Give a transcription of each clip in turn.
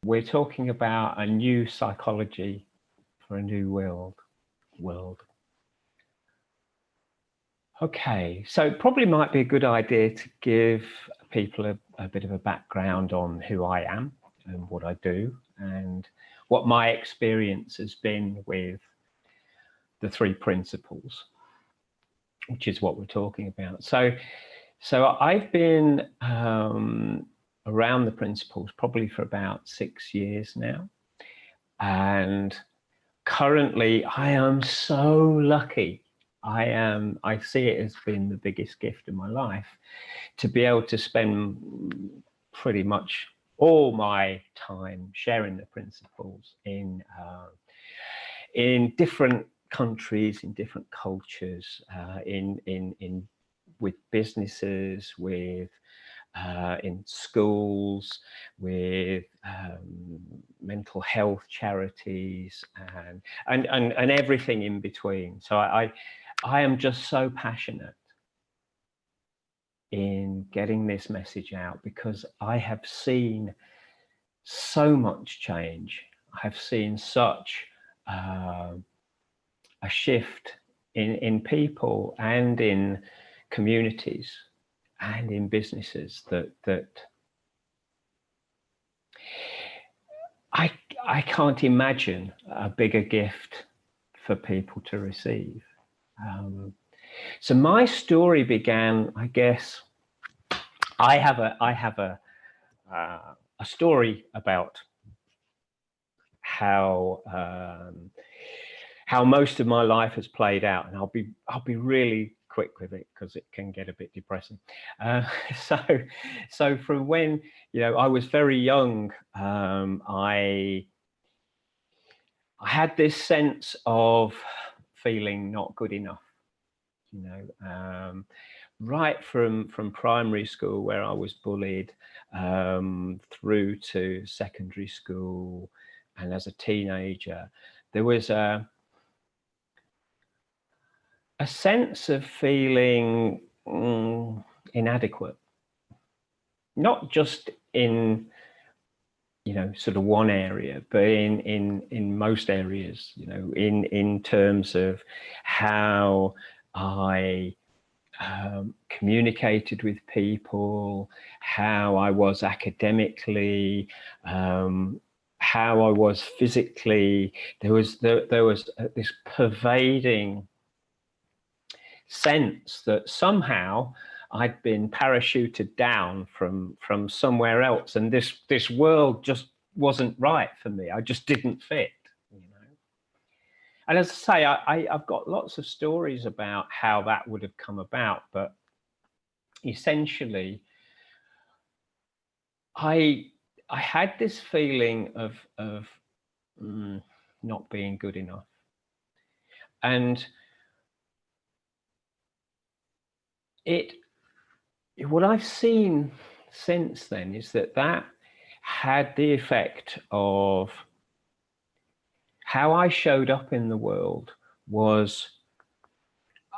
We're talking about a new psychology for a new world. Okay, so it probably might be a good idea to give people a bit of a background on who I am and what I do and what my experience has been with the three principles, which is what we're talking about. So I've been around the principles probably for about 6 years now. And currently I am so lucky. I see it as been the biggest gift in my life to be able to spend pretty much all my time sharing the principles in different countries, in different cultures, with businesses, with in schools, with mental health charities, and everything in between. So I am just so passionate in getting this message out because I have seen so much change. I have seen such a shift in people and in communities and in businesses that I can't imagine a bigger gift for people to receive. So my story began, I guess, I have a story about how most of my life has played out, and I'll be really quick with it because it can get a bit depressing. So from when I was very young, I had this sense of feeling not good enough. Right from primary school, where I was bullied, through to secondary school, and as a teenager, there was a sense of feeling inadequate, not just in sort of one area, but in most areas. In terms of how I communicated with people, how I was academically, how I was physically. There was this pervading sense that somehow I'd been parachuted down from somewhere else, and this world just wasn't right for me. I just didn't fit. And as I say, I've got lots of stories about how that would have come about, but essentially, I had this feeling of not being good enough, and what I've seen since then is that had the effect of how I showed up in the world was,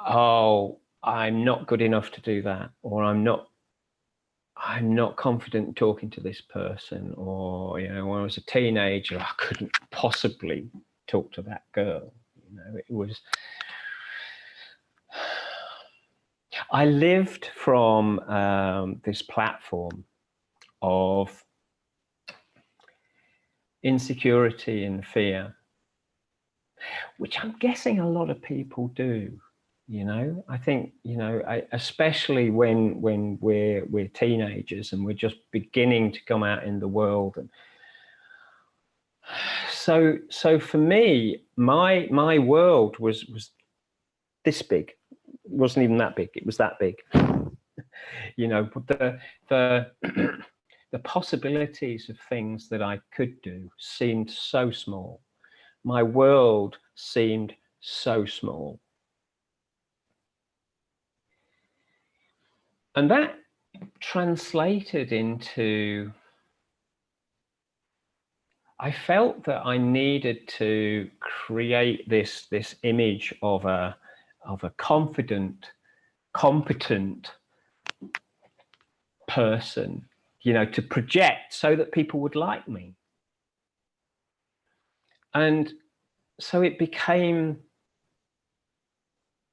oh, I'm not good enough to do that, or I'm not confident talking to this person, or when I was a teenager, I couldn't possibly talk to that girl. It was. I lived from this platform of insecurity and fear, which I'm guessing a lot of people do. I think especially when we're teenagers and we're just beginning to come out in the world. And so for me, my world was this big. It wasn't even that big. It was that big. But the possibilities of things that I could do seemed so small. My world seemed so small. And that translated into, I felt that I needed to create this image of a confident, competent person, to project so that people would like me. And so it became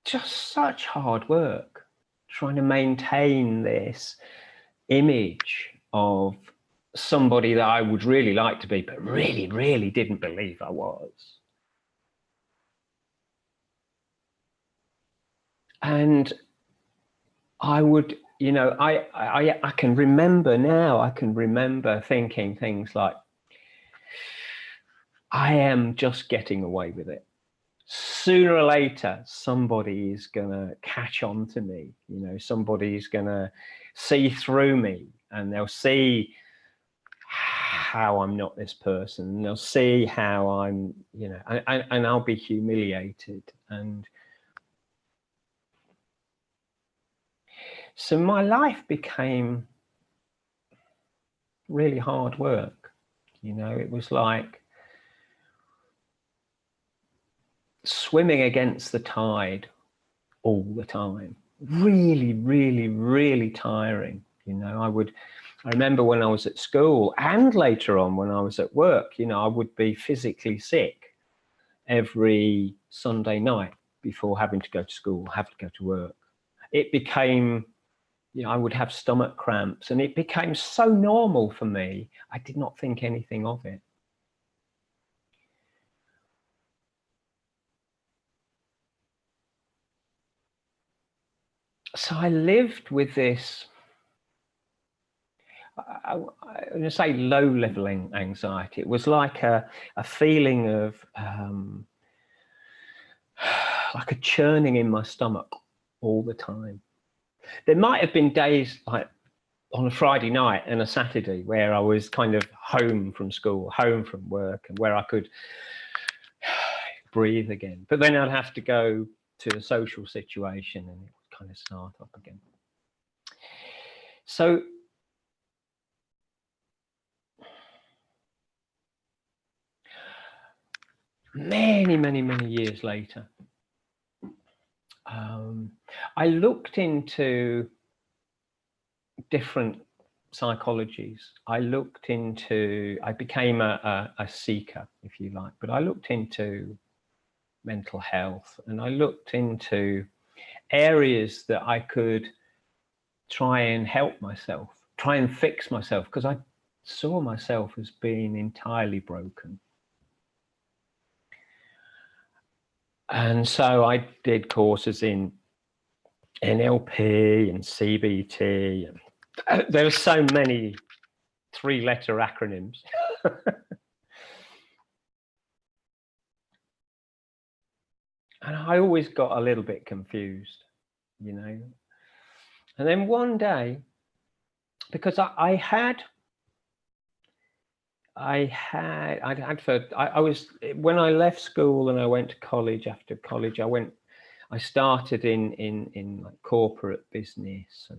just such hard work trying to maintain this image of somebody that I would really like to be, but really, really didn't believe I was. And I would, you know, I can remember now, I can remember thinking things like, I am just getting away with it. Sooner or later, somebody is going to catch on to me. You know, somebody's going to see through me, and they'll see how I'm not this person. And they'll see how I'm, you know, and I'll be humiliated. And so my life became really hard work. You know, it was like swimming against the tide all the time. Really, really, really tiring. You know, I remember when I was at school and later on when I was at work, you know, I would be physically sick every Sunday night before having to go to school, have to go to work. It became, you know, I would have stomach cramps, and it became so normal for me, I did not think anything of it. So I lived with this, I'm going to say low-level anxiety. It was like a feeling of like a churning in my stomach all the time. There might have been days like on a Friday night and a Saturday where I was kind of home from school, home from work, and where I could breathe again. But then I'd have to go to a social situation and it would kind of start up again. So many, many, many years later, I looked into different psychologies. I became a seeker, if you like, but I looked into mental health, and I looked into areas that I could try and help myself, try and fix myself, because I saw myself as being entirely broken. And so I did courses in NLP and CBT, and there were so many three-letter acronyms. And I always got a little bit confused, you know. And then one day, because I was, when I left school and I went to college, after college, I started in like corporate business.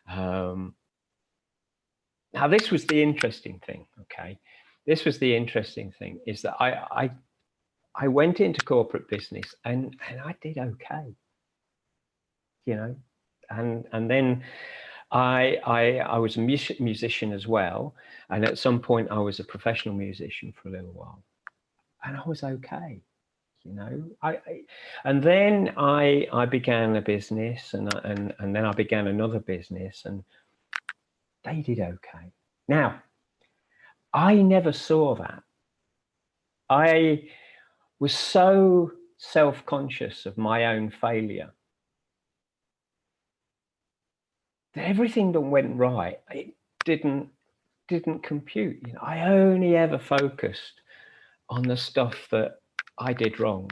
And now this was the interesting thing, okay? This was the interesting thing, is that I went into corporate business and I did okay, you know, and then I was a musician as well, and at some point I was a professional musician for a little while, and I was okay, you know. And then I began a business, and then I began another business, and they did okay. Now, I never saw that. I was so self-conscious of my own failure that everything that went right, it didn't compute. You know, I only ever focused on the stuff that I did wrong.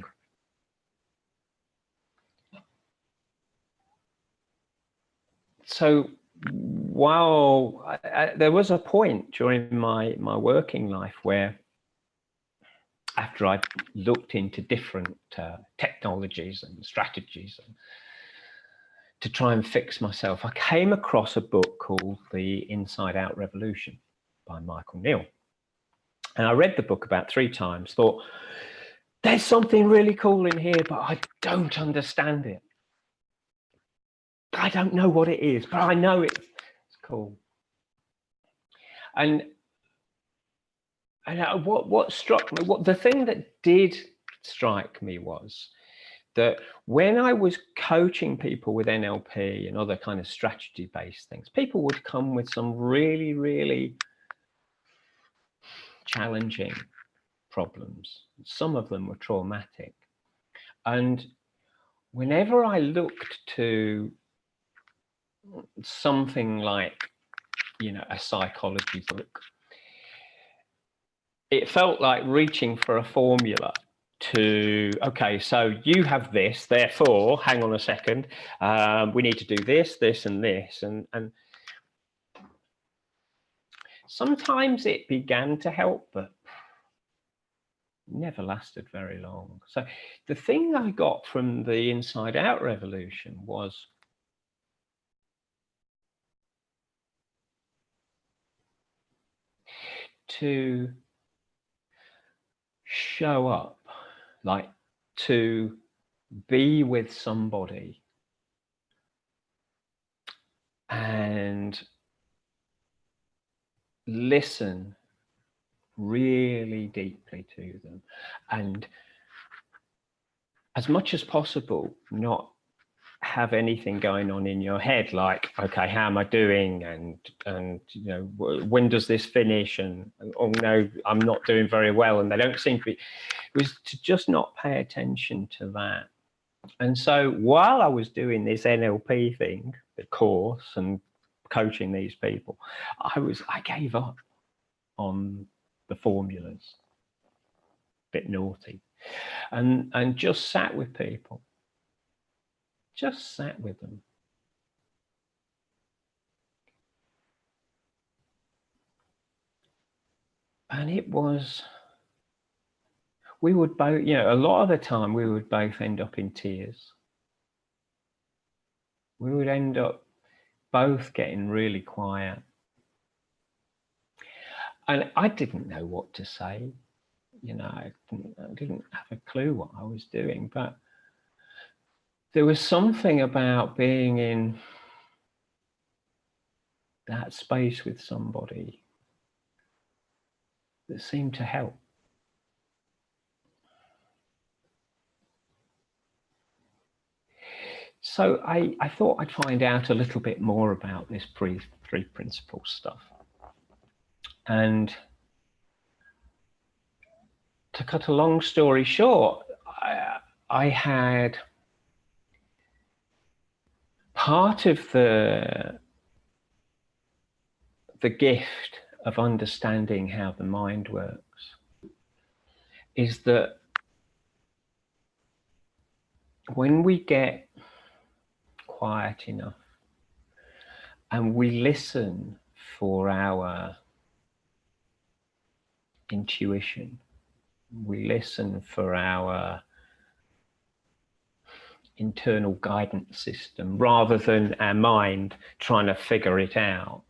So while there was a point during my working life where, after I looked into different technologies and strategies to try and fix myself, I came across a book called The Inside Out Revolution by Michael Neill. And I read the book about 3 times, thought, there's something really cool in here, but I don't understand it. I don't know what it is, but I know it's cool. And And what struck me, what the thing that did strike me was that when I was coaching people with NLP and other kind of strategy-based things, people would come with some really, really challenging problems. Some of them were traumatic. And whenever I looked to something like, you know, a psychology book, it felt like reaching for a formula to, okay, so you have this, therefore, hang on a second, we need to do this, this, and this. And sometimes it began to help, but never lasted very long. So the thing I got from the Inside Out revolution was to show up, like to be with somebody and listen really deeply to them, and as much as possible not have anything going on in your head like, okay, how am I doing, and you know, when does this finish, and oh no, I'm not doing very well, and they don't seem to be. It was to just not pay attention to that. And so while I was doing this NLP thing, the course, and coaching these people, I gave up on the formulas, bit naughty, and just sat with people, just sat with them. And it was, we would both, you know, a lot of the time we would both end up in tears. We would end up both getting really quiet. And I didn't know what to say. You know, I didn't have a clue what I was doing, but there was something about being in that space with somebody that seemed to help. So I thought I'd find out a little bit more about this three principles stuff. And to cut a long story short, I had part of the gift of understanding how the mind works is that when we get quiet enough and we listen for our intuition, we listen for our internal guidance system rather than our mind trying to figure it out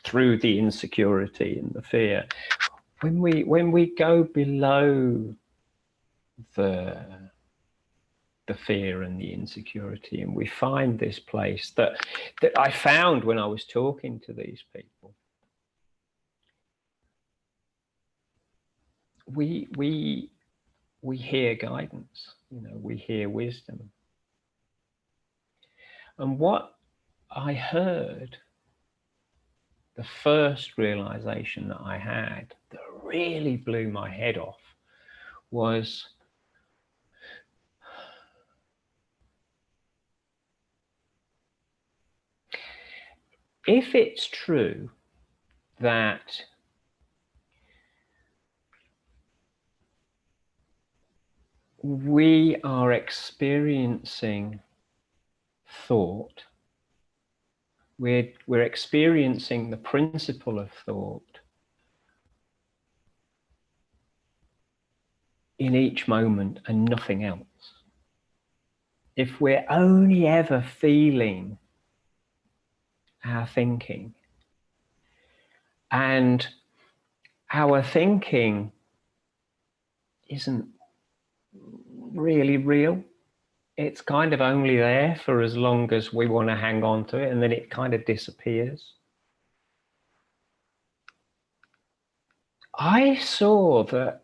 through the insecurity and the fear. When we go below the fear and the insecurity, and we find this place that I found when I was talking to these people, we hear guidance, you know, we hear wisdom. And what I heard, the first realization that I had that really blew my head off was, if it's true that we are experiencing thought, we're experiencing the principle of thought in each moment and nothing else. If we're only ever feeling our thinking, and our thinking isn't really real, it's kind of only there for as long as we want to hang on to it, and then it kind of disappears. I saw that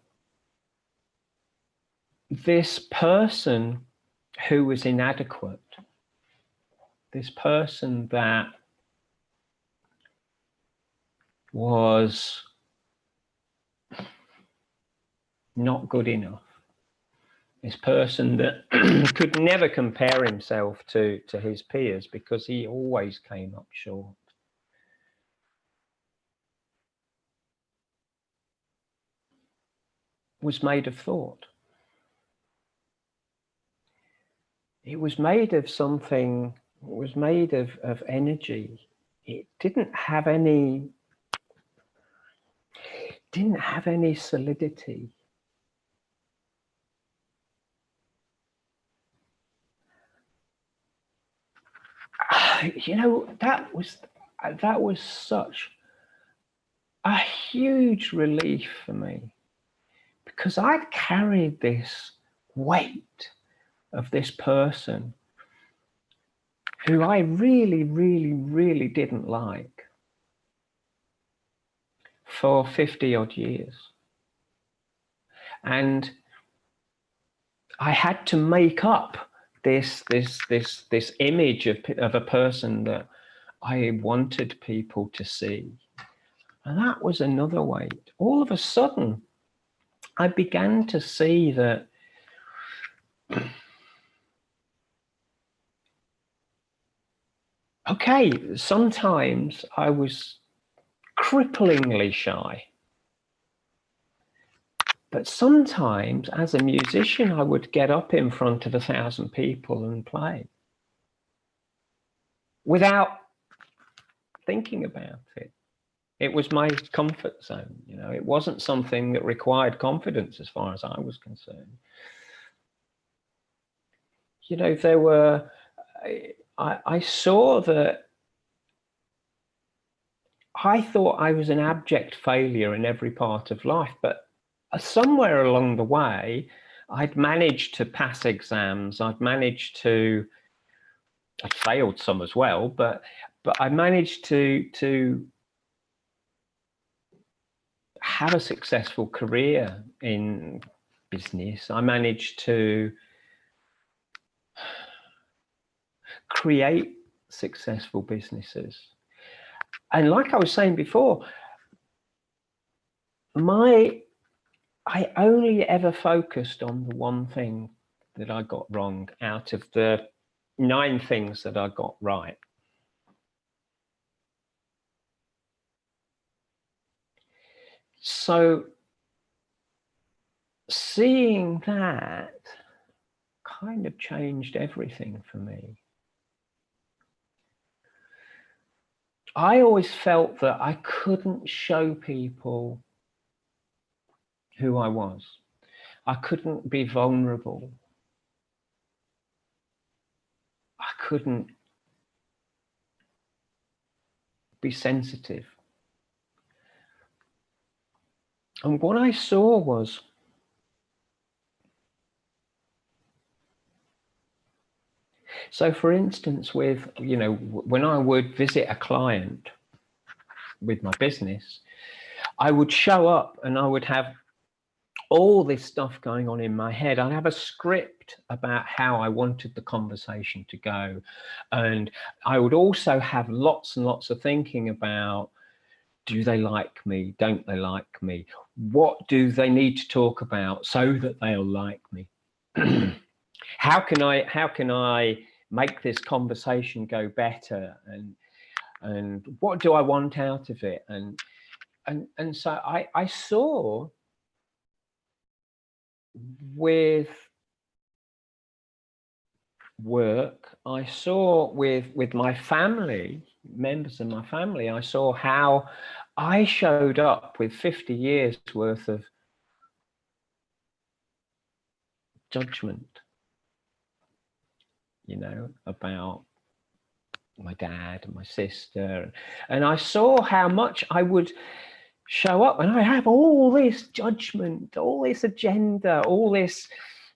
this person who was inadequate, this person that was not good enough, this person that could never compare himself to his peers because he always came up short, was made of thought. It was made of something, it was made of energy. It didn't have any solidity. You know, that was such a huge relief for me, because I'd carried this weight of this person who I really, really, really didn't like for 50 odd years. And I had to make up this image of a person that I wanted people to see. And that was another weight. All of a sudden, I began to see that okay, sometimes I was cripplingly shy. But sometimes as a musician, I would get up in front of 1,000 people and play without thinking about it. It was my comfort zone, you know, it wasn't something that required confidence as far as I was concerned. You know, there were, I saw that I thought I was an abject failure in every part of life, but somewhere along the way, I'd managed to pass exams. I'd failed some as well, but I managed to have a successful career in business. I managed to create successful businesses. And like I was saying before, I only ever focused on the one thing that I got wrong out of the 9 things that I got right. So seeing that kind of changed everything for me. I always felt that I couldn't show people who I was. I couldn't be vulnerable. I couldn't be sensitive. And what I saw was so, for instance, with, you know, when I would visit a client with my business, I would show up and I would have all this stuff going on in my head. I'd have a script about how I wanted the conversation to go. And I would also have lots and lots of thinking about, do they like me? Don't they like me? What do they need to talk about so that they'll like me? How can I make this conversation go better? And what do I want out of it? And so I saw with work, I saw with my family, members of my family, I saw how I showed up with 50 years worth of judgment, you know, about my dad and my sister. And I saw how much I would show up and I have all this judgment, all this agenda, all this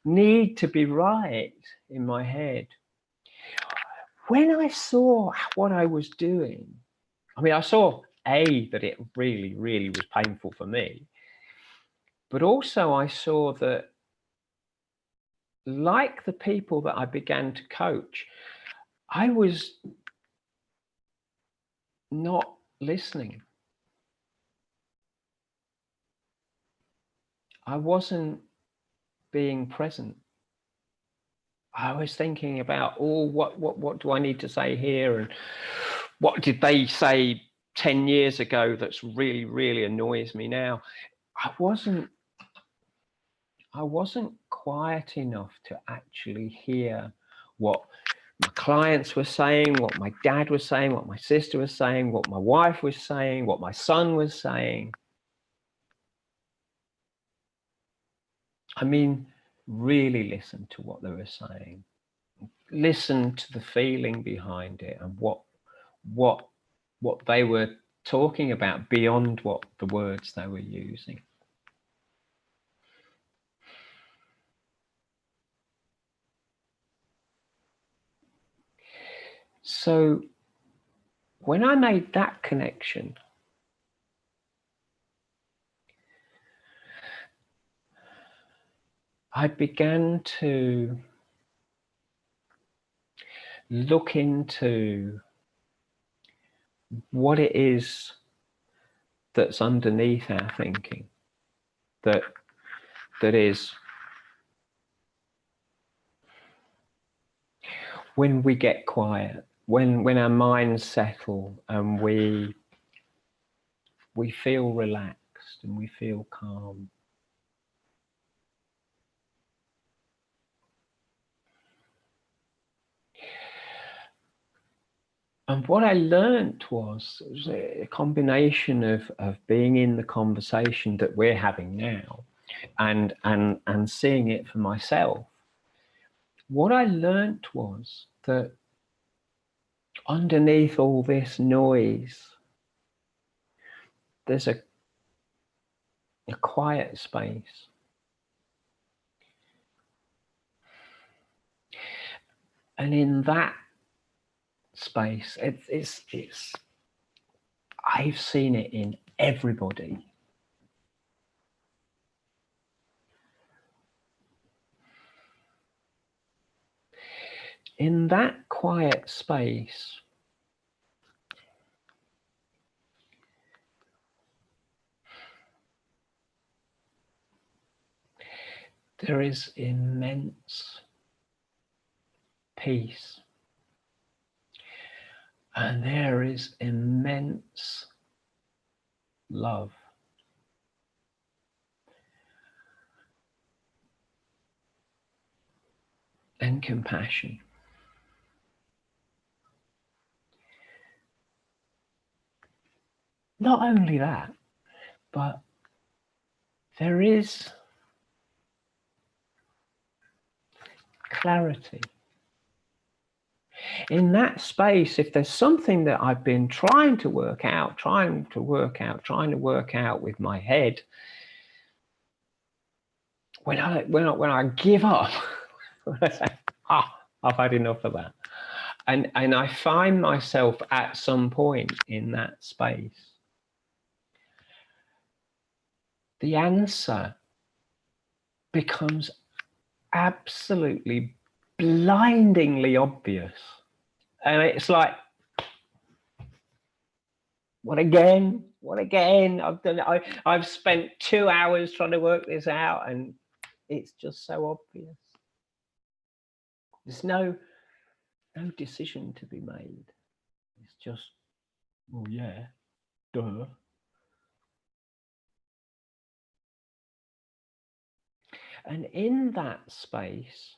need to be right in my head. When I saw what I was doing, I mean, I saw that it really, really was painful for me. But also I saw that, like the people that I began to coach, I was not listening. I wasn't being present. I was thinking about, oh, what do I need to say here? And what did they say 10 years ago that's really, really annoys me now? I wasn't quiet enough to actually hear what my clients were saying, what my dad was saying, what my sister was saying, what my wife was saying, what my son was saying. I mean, really listen to what they were saying. Listen to the feeling behind it and what they were talking about beyond what the words they were using. So when I made that connection, I began to look into what it is that's underneath our thinking, that is when we get quiet, when our minds settle and we feel relaxed and we feel calm. And what I learned was a combination of being in the conversation that we're having now and seeing it for myself. What I learned was that underneath all this noise, there's a quiet space. And in that space, it's I've seen it in everybody. In that quiet space, there is immense peace. And there is immense love. And compassion. Not only that, but there is clarity. In that space, if there's something that I've been trying to work out with my head, when I give up, when I say, I've had enough of that. And I find myself at some point in that space, the answer becomes absolutely blindingly obvious. And it's like, what again? I've done it. I've spent 2 hours trying to work this out, and it's just so obvious. There's no decision to be made. It's just, well, yeah, duh. And in that space,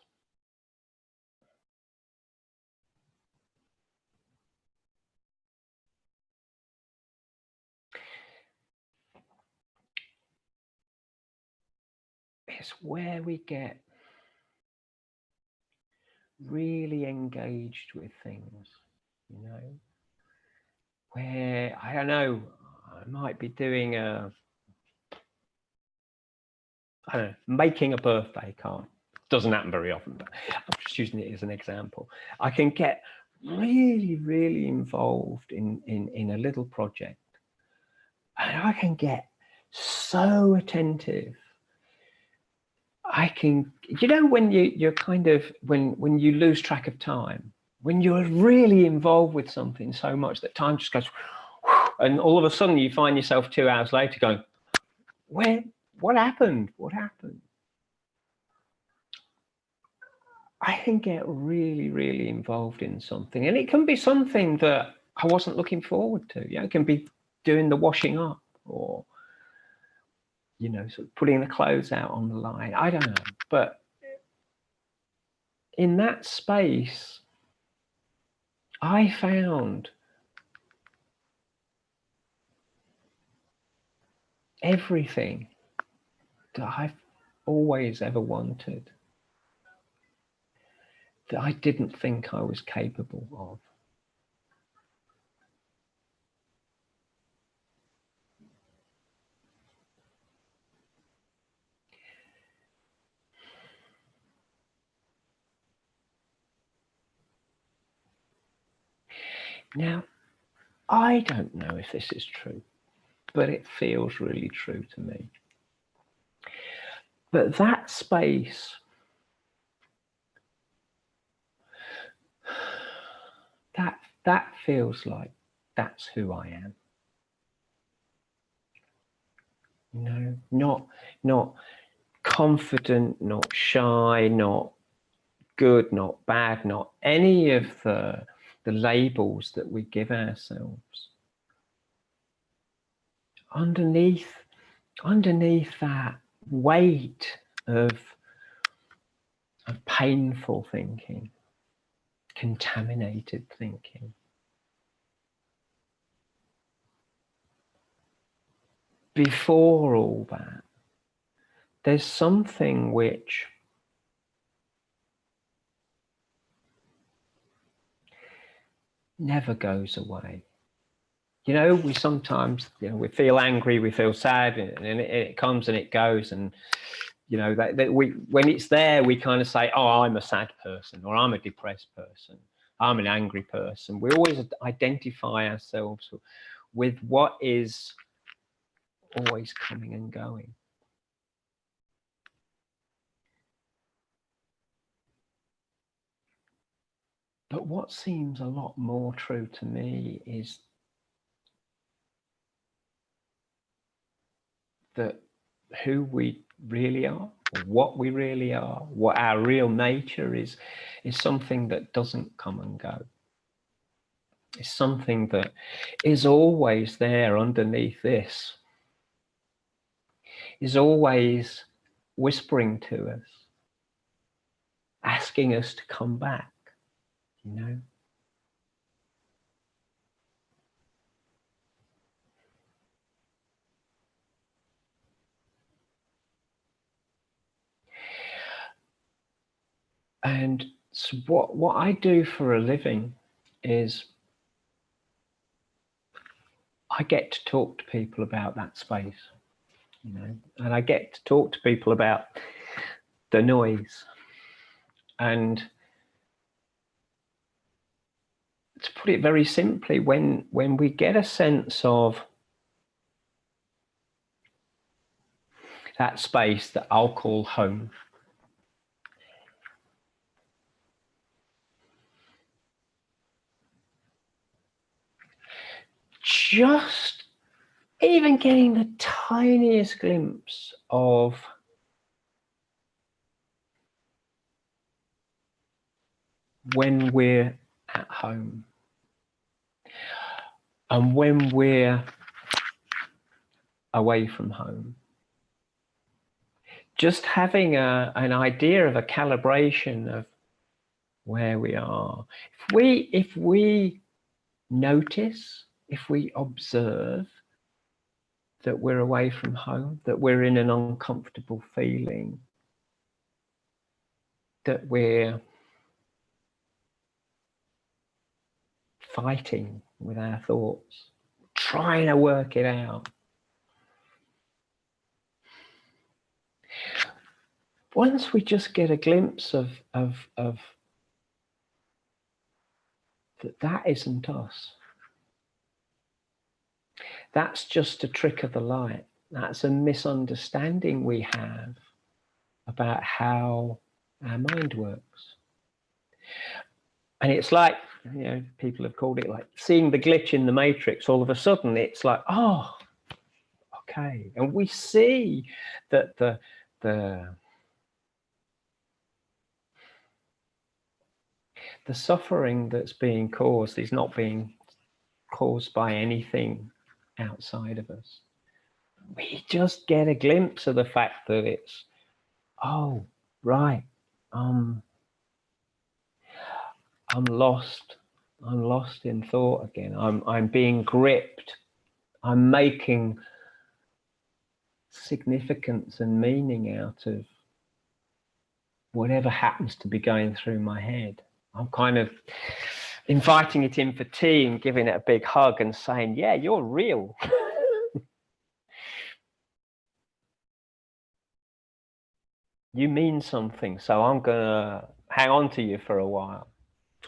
it's where we get really engaged with things, you know, where, I don't know, I might be doing making a birthday card. Doesn't happen very often, but I'm just using it as an example. I can get really, really involved in a little project, and I can get so attentive I can, you know, when you're kind of, when you lose track of time, when you're really involved with something so much that time just goes, and all of a sudden you find yourself 2 hours later going, what happened? What happened? I can get really, really involved in something, and it can be something that I wasn't looking forward to. Yeah, it can be doing the washing up, or, you know, sort of putting the clothes out on the line. I don't know, but in that space, I found everything that I've always ever wanted, that I didn't think I was capable of. Now, I don't know if this is true, but it feels really true to me. But that space, that feels like that's who I am. You know, not confident, not shy, not good, not bad, not any of the labels that we give ourselves. Underneath that weight of painful thinking, contaminated thinking, before all that, there's something which never goes away. You know, we sometimes, you know, we feel angry, we feel sad, and it comes and it goes, and you know that we, when it's there, we kind of say, oh, I'm a sad person, or I'm a depressed person, I'm an angry person. We always identify ourselves with what is always coming and going. But what seems a lot more true to me is that who we really are, what we really are, what our real nature is something that doesn't come and go. It's something that is always there underneath this, is always whispering to us, asking us to come back, you know. And so what I do for a living is I get to talk to people about that space, you know, and I get to talk to people about the noise. And to put it very simply, when we get a sense of that space that I'll call home, just even getting the tiniest glimpse of when we're at home and when we're away from home, just having an idea of a calibration of where we are. If we notice, if we observe that we're away from home, that we're in an uncomfortable feeling, that we're fighting with our thoughts, trying to work it out. Once we just get a glimpse of that isn't us. That's just a trick of the light. That's a misunderstanding we have about how our mind works. And it's like, you know, people have called it like seeing the glitch in the matrix. All of a sudden it's like, oh, okay. And we see that the suffering that's being caused is not being caused by anything outside of us. We just get a glimpse of the fact that it's, oh, right, I'm lost. I'm lost in thought again. I'm being gripped. I'm making significance and meaning out of whatever happens to be going through my head. I'm kind of inviting it in for tea and giving it a big hug and saying, yeah, you're real. You mean something, so I'm gonna hang on to you for a while.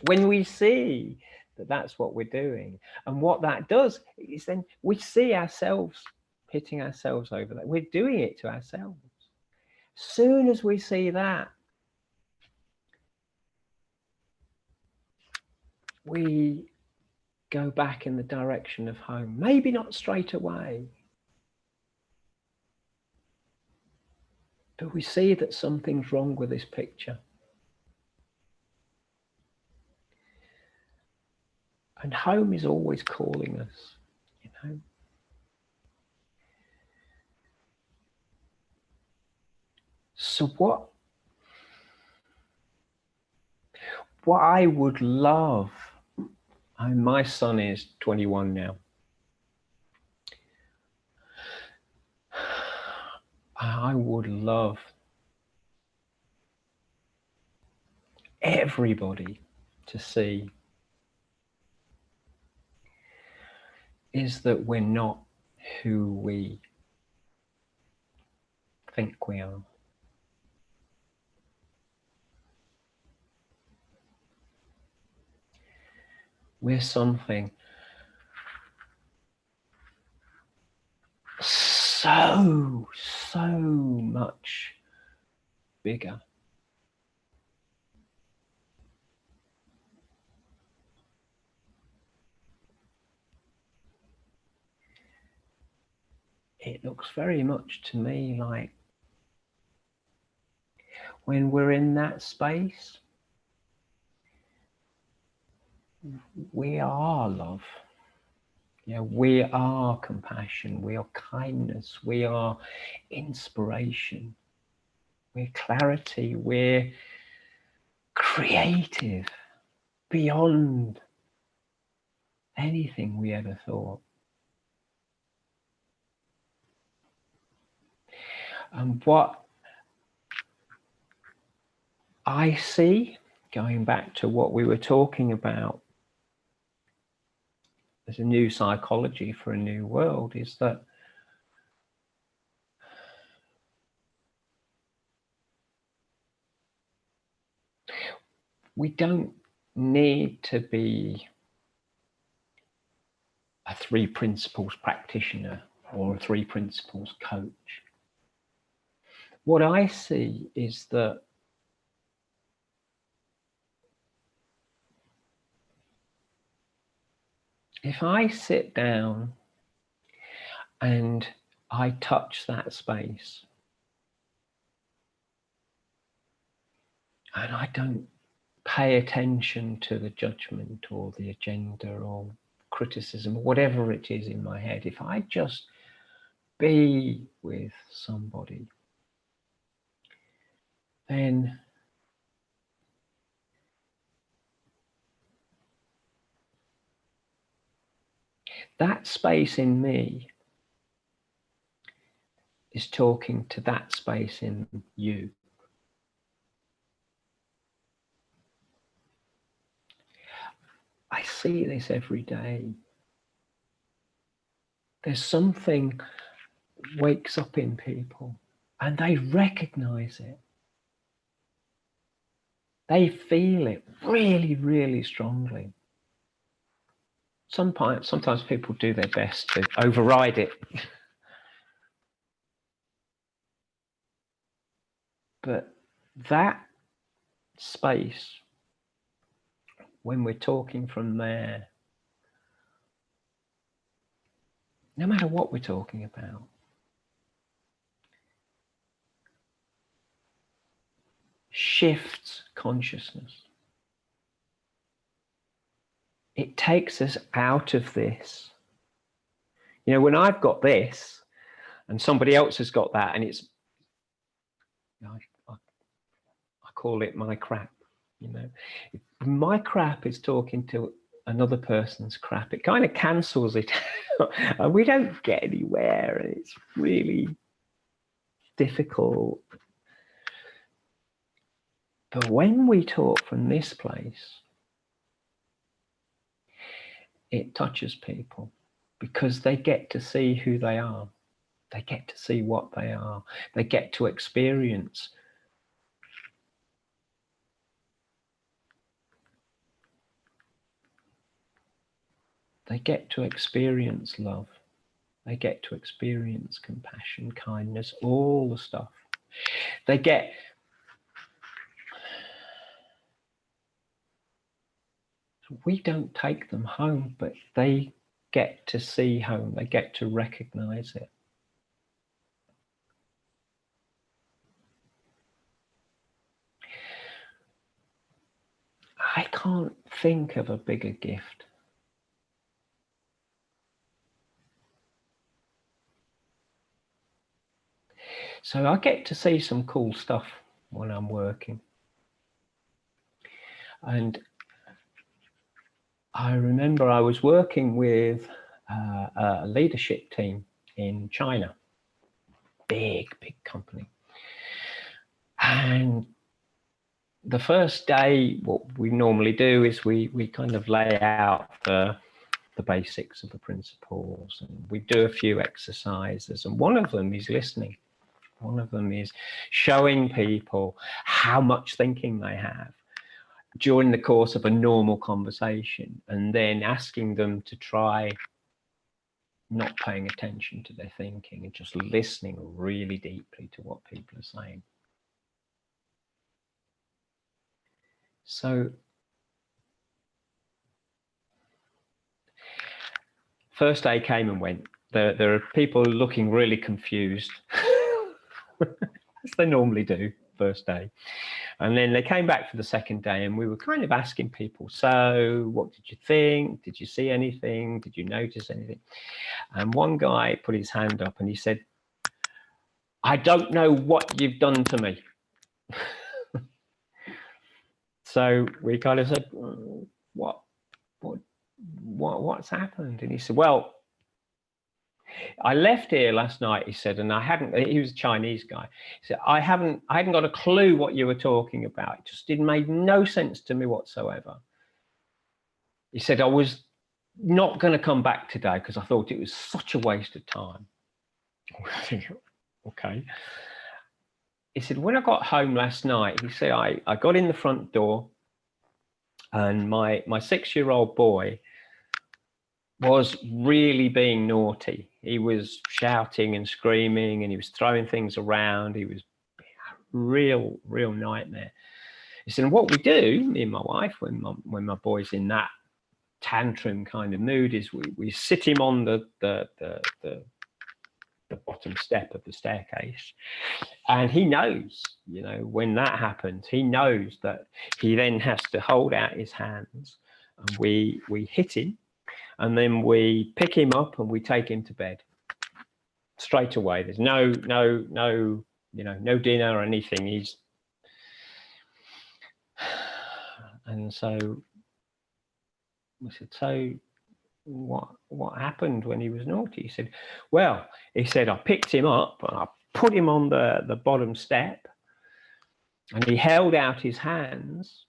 When we see that that's what we're doing, and what that does is then we see ourselves hitting ourselves over that. We're doing it to ourselves. Soon as we see that, we go back in the direction of home. Maybe not straight away, but we see that something's wrong with this picture. And home is always calling us, you know. So what I would love, my son is 21 now. I would love everybody to see is that we're not who we think we are. We're something so much bigger. It looks very much to me like when we're in that space, we are love. Yeah, we are compassion, we are kindness, we are inspiration, we're clarity, we're creative beyond anything we ever thought. And what I see, going back to what we were talking about, as a new psychology for a new world, is that we don't need to be a 3 principles practitioner or a 3 principles coach. What I see is that if I sit down and I touch that space and I don't pay attention to the judgment or the agenda or criticism or whatever it is in my head, if I just be with somebody, then that space in me is talking to that space in you. I see this every day. There's something wakes up in people and they recognize it. They feel it really, really strongly. Sometimes people do their best to override it. But that space, when we're talking from there, no matter what we're talking about, shifts consciousness. It takes us out of this. You know, when I've got this and somebody else has got that, and it's, I call it my crap, you know. If my crap is talking to another person's crap, it kind of cancels it out and we don't get anywhere, and it's really difficult. But when we talk from this place, it touches people because they get to see who they are. They get to see what they are. They get to experience love. They get to experience compassion, kindness, all the stuff. We don't take them home, but they get to see home. They get to recognize it. I can't think of a bigger gift. So I get to see some cool stuff when I'm working. And I remember I was working with a leadership team in China, big company. And the first day, what we normally do is we kind of lay out the basics of the principles, and we do a few exercises, and one of them is listening. One of them is showing people how much thinking they have during the course of a normal conversation, and then asking them to try not paying attention to their thinking and just listening really deeply to what people are saying. So first day came and went. There are people looking really confused, as they normally do first day. And then they came back for the second day, and we were kind of asking people, so what did you think? Did you see anything? Did you notice anything? And one guy put his hand up and he said, I don't know what you've done to me. So we kind of said, what's happened? And he said, well, I left here last night, he said, and he was a Chinese guy. He said, I hadn't got a clue what you were talking about. It just didn't make no sense to me whatsoever. He said, I was not going to come back today because I thought it was such a waste of time. Okay. He said, when I got home last night, he said, I got in the front door, and my 6-year-old boy was really being naughty. He was shouting and screaming, and he was throwing things around. He was a real nightmare. He said, and what we do, me and my wife, when my boy's in that tantrum kind of mood, is we sit him on the bottom step of the staircase, and he knows, you know, when that happens, he knows that he then has to hold out his hands, and we hit him, and then we pick him up and we take him to bed straight away. There's no you know, no dinner or anything. And so we said, so what happened when he was naughty? He said, well, he said, I picked him up and I put him on the bottom step, and he held out his hands,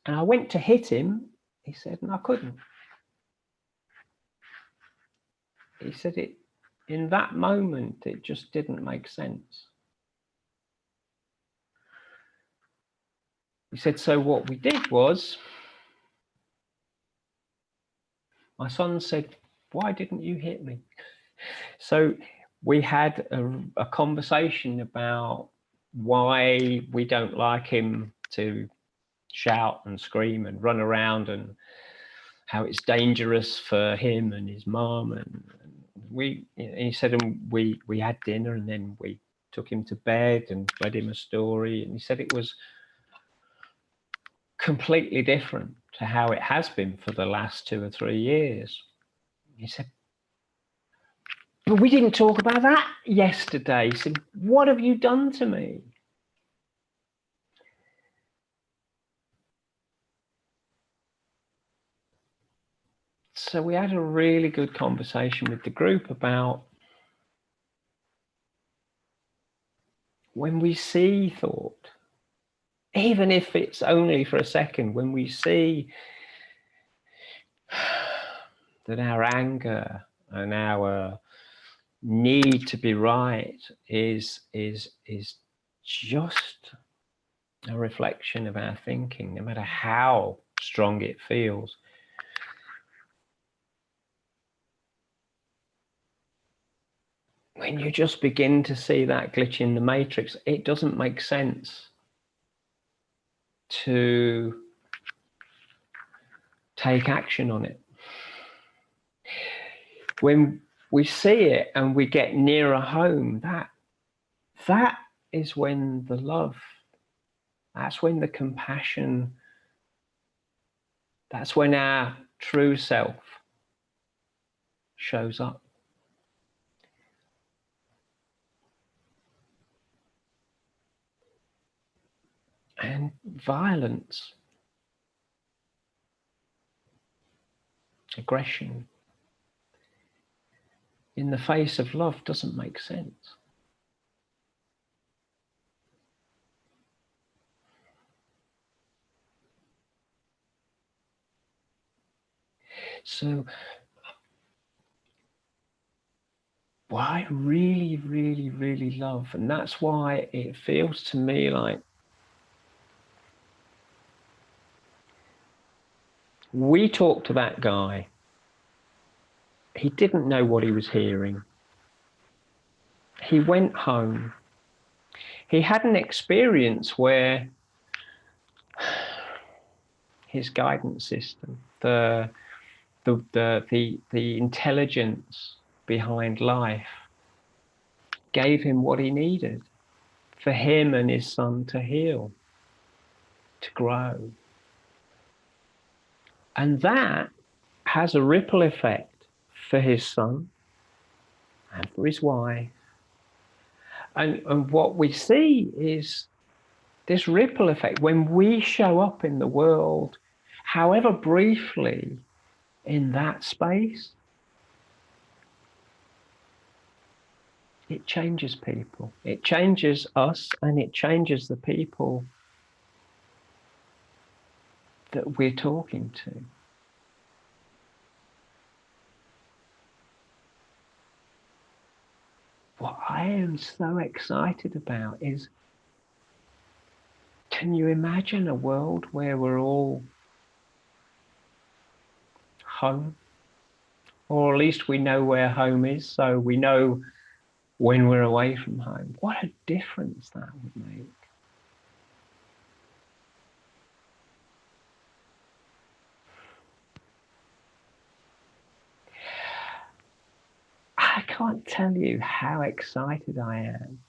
and I went to hit him, he said, and I couldn't. He said, in that moment, it just didn't make sense. He said, so what we did was, my son said, why didn't you hit me? So we had a conversation about why we don't like him to shout and scream and run around, and how it's dangerous for him and his mum. And he said, and we had dinner, and then we took him to bed and read him a story, and he said it was completely different to how it has been for the last 2 or 3 years. He said, but we didn't talk about that yesterday. He said, what have you done to me? So we had a really good conversation with the group about when we see thought, even if it's only for a second, when we see that our anger and our need to be right is just a reflection of our thinking, no matter how strong it feels. When you just begin to see that glitch in the matrix, it doesn't make sense to take action on it. When we see it and we get nearer home, that is when the love, that's when the compassion, that's when our true self shows up. And violence, aggression, in the face of love doesn't make sense. So what I really, really, really love, and that's why it feels to me like we talked to that guy. He didn't know what he was hearing. He went home. He had an experience where his guidance system, the intelligence behind life, gave him what he needed for him and his son to heal, to grow. And that has a ripple effect for his son and for his wife. And what we see is this ripple effect when we show up in the world, however briefly, in that space, it changes people. It changes us, and it changes the people that we're talking to. What I am so excited about is, can you imagine a world where we're all home? Or at least we know where home is, so we know when we're away from home. What a difference that would make. I can't tell you how excited I am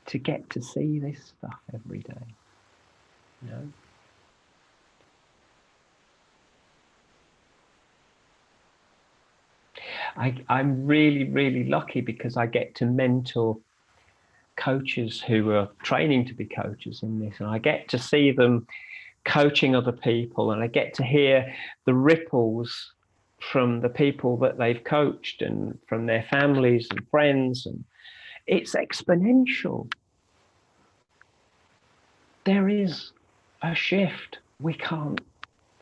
to get to see this stuff every day. You know? I'm really, really lucky because I get to mentor coaches who are training to be coaches in this, and I get to see them coaching other people, and I get to hear the ripples from the people that they've coached and from their families and friends, and it's exponential. There is a shift. We can't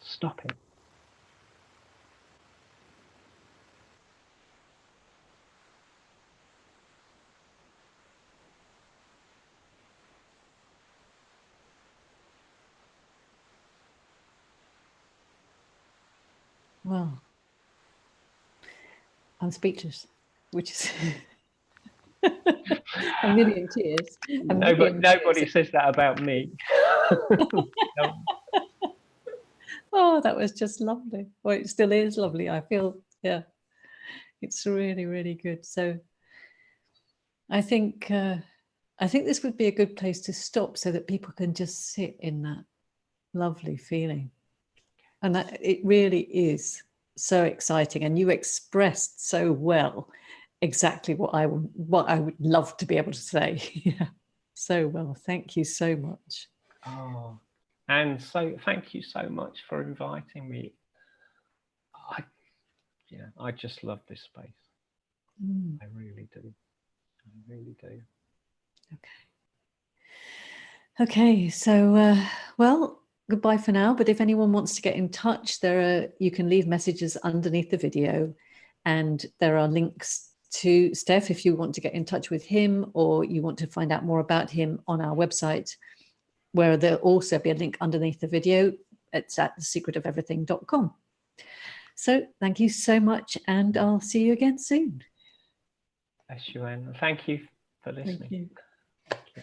stop it. Well, I'm speechless, which is A million tears. A million Nobody tears. says that about me. No. Oh, that was just lovely. Well, it still is lovely. I feel, yeah, it's really, really good. So I think this would be a good place to stop so that people can just sit in that lovely feeling. And that it really is so exciting. And you expressed so well exactly what I would love to be able to say. Yeah, so well. Thank you so much. Oh, and so thank you so much for inviting me. I just love this space. I really do. I really do. Okay, so well, goodbye for now. But if anyone wants to get in touch, you can leave messages underneath the video, and there are links to Stef if you want to get in touch with him or you want to find out more about him on our website, where there'll also be a link underneath the video. It's at thesecretofeverything.com. So thank you so much, and I'll see you again soon. Bless you, Anne. Thank you for listening. Thank you. Thank you.